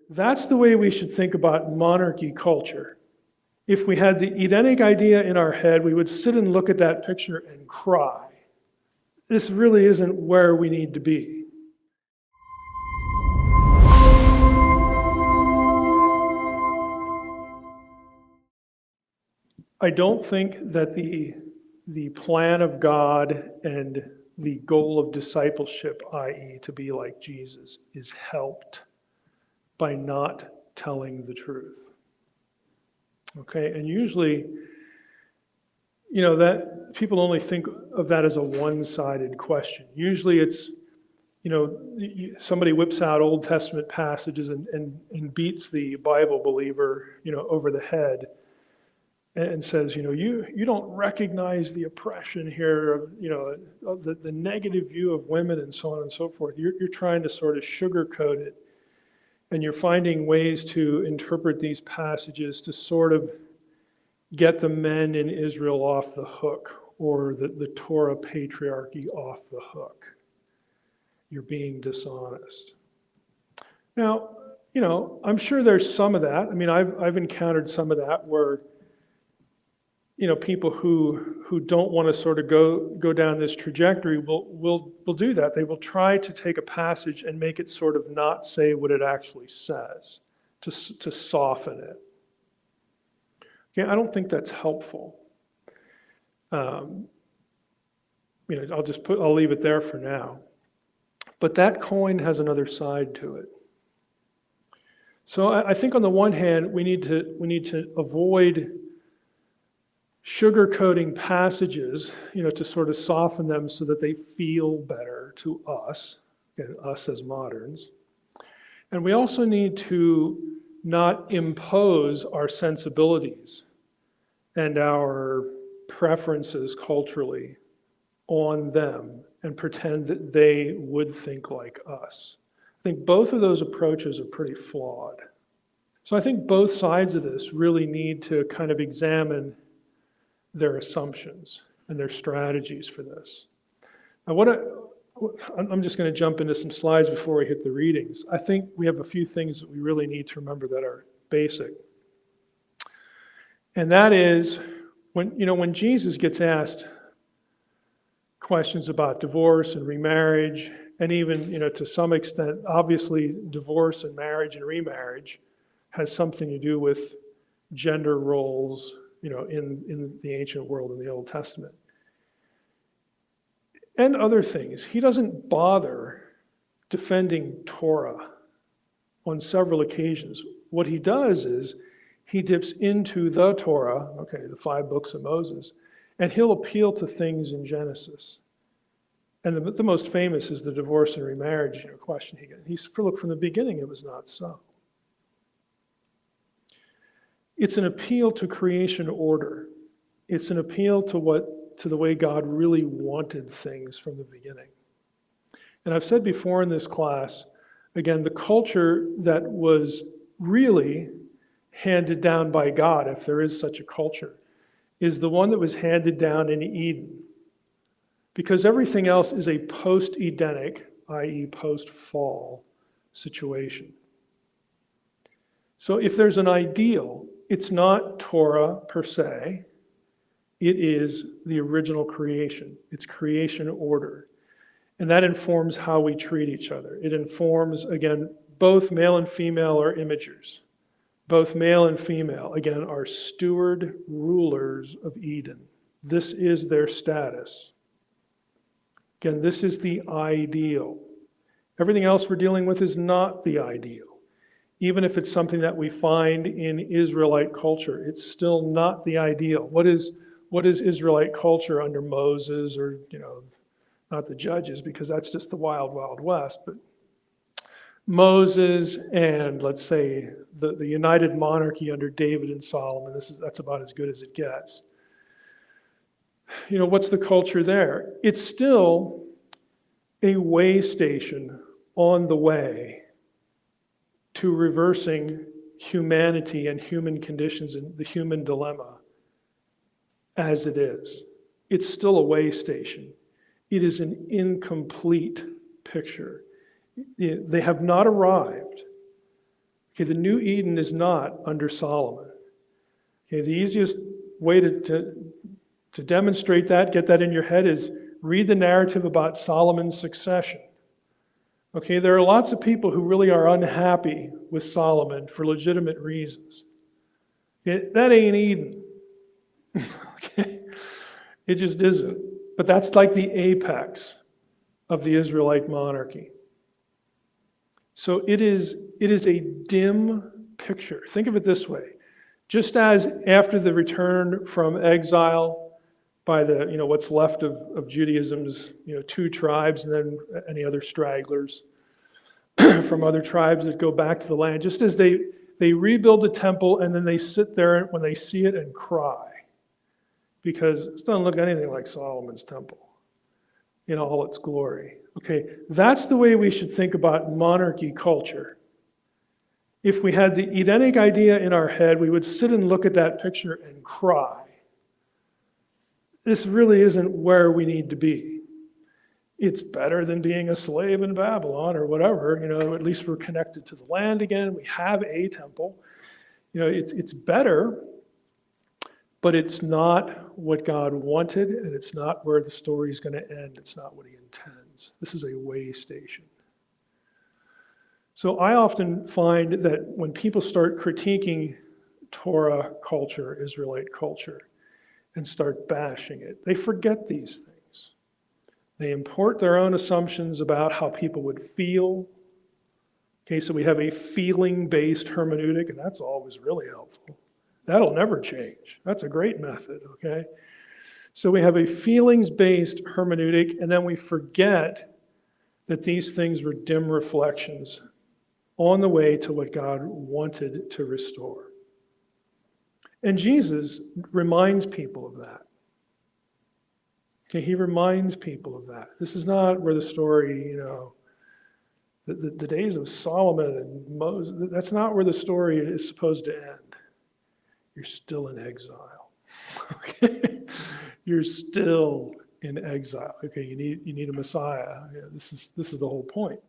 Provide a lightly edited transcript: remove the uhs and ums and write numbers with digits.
That's the way we should think about monarchy culture. If we had the Edenic idea in our head, we would sit and look at that picture and cry. This really isn't where we need to be. I don't think that the plan of God and the goal of discipleship, i.e., to be like Jesus, is helped by not telling the truth. Okay, and usually, that people only think of that as a one-sided question. Usually it's, somebody whips out Old Testament passages and beats the Bible believer, over the head and says, you don't recognize the oppression here, the negative view of women and so on and so forth. You're trying to sort of sugarcoat it. And you're finding ways to interpret these passages to sort of get the men in Israel off the hook, or the Torah patriarchy off the hook. You're being dishonest. Now, I'm sure there's some of that. I mean, I've encountered some of that where, people who don't want to sort of go down this trajectory will do that. They will try to take a passage and make it sort of not say what it actually says, to soften it. Okay, I don't think that's helpful. I'll leave it there for now. But that coin has another side to it. So I think on the one hand, we need to avoid sugarcoating passages, to sort of soften them so that they feel better to us, again, us as moderns. And we also need to not impose our sensibilities and our preferences culturally on them and pretend that they would think like us. I think both of those approaches are pretty flawed. So I think both sides of this really need to kind of examine their assumptions and their strategies for this. Now, I'm just going to jump into some slides before we hit the readings. I think we have a few things that we really need to remember that are basic. And that is, when Jesus gets asked questions about divorce and remarriage, and even, to some extent, obviously divorce and marriage and remarriage has something to do with gender roles, in the ancient world, in the Old Testament. And other things. He doesn't bother defending Torah on several occasions. What he does is he dips into the Torah, the 5 books of Moses, and he'll appeal to things in Genesis. And the most famous is the divorce and remarriage question he gets. Look, from the beginning it was not so. It's an appeal to creation order. It's an appeal to the way God really wanted things from the beginning. And I've said before in this class, again, the culture that was really handed down by God, if there is such a culture, is the one that was handed down in Eden. Because everything else is a post-Edenic, i.e. post-fall situation. So if there's an ideal, it's not Torah per se. It is the original creation. It's creation order. And that informs how we treat each other. It informs, again, both male and female are imagers. Both male and female, again, are steward rulers of Eden. This is their status. Again, this is the ideal. Everything else we're dealing with is not the ideal. Even if it's something that we find in Israelite culture, it's still not the ideal. What is Israelite culture under Moses, or, not the judges, because that's just the wild, wild west, but Moses and, let's say, the united monarchy under David and Solomon, that's about as good as it gets. What's the culture there? It's still a way station on the way to reversing humanity and human conditions and the human dilemma as it is. It's still a way station. It is an incomplete picture. They have not arrived. Okay, the new Eden is not under Solomon. Okay, the easiest way to demonstrate that, get that in your head, is read the narrative about Solomon's succession. Okay, there are lots of people who really are unhappy with Solomon for legitimate reasons. Okay, that ain't Eden. Okay, it just isn't. But that's like the apex of the Israelite monarchy. So it is a dim picture. Think of it this way. Just as after the return from exile by the, what's left of Judaism's, 2 tribes and then any other stragglers from other tribes that go back to the land, just as they rebuild the temple and then they sit there when they see it and cry because it doesn't look anything like Solomon's temple in all its glory. Okay, that's the way we should think about monarchy culture. If we had the Edenic idea in our head, we would sit and look at that picture and cry. This really isn't where we need to be. It's better than being a slave in Babylon or whatever. At least we're connected to the land again. We have a temple. It's better, but it's not what God wanted, and it's not where the story is going to end. It's not what he intends. This is a way station. So I often find that when people start critiquing Torah culture, Israelite culture, and start bashing it, they forget these things. They import their own assumptions about how people would feel. Okay, so we have a feeling-based hermeneutic, and that's always really helpful. That'll never change. That's a great method, okay? So we have a feelings-based hermeneutic, and then we forget that these things were dim reflections on the way to what God wanted to restore. And Jesus reminds people of that. Okay, he reminds people of that. This is not where the story, the days of Solomon and Moses, that's not where the story is supposed to end. You're still in exile. Okay? You're still in exile. Okay, you need a Messiah. This is the whole point.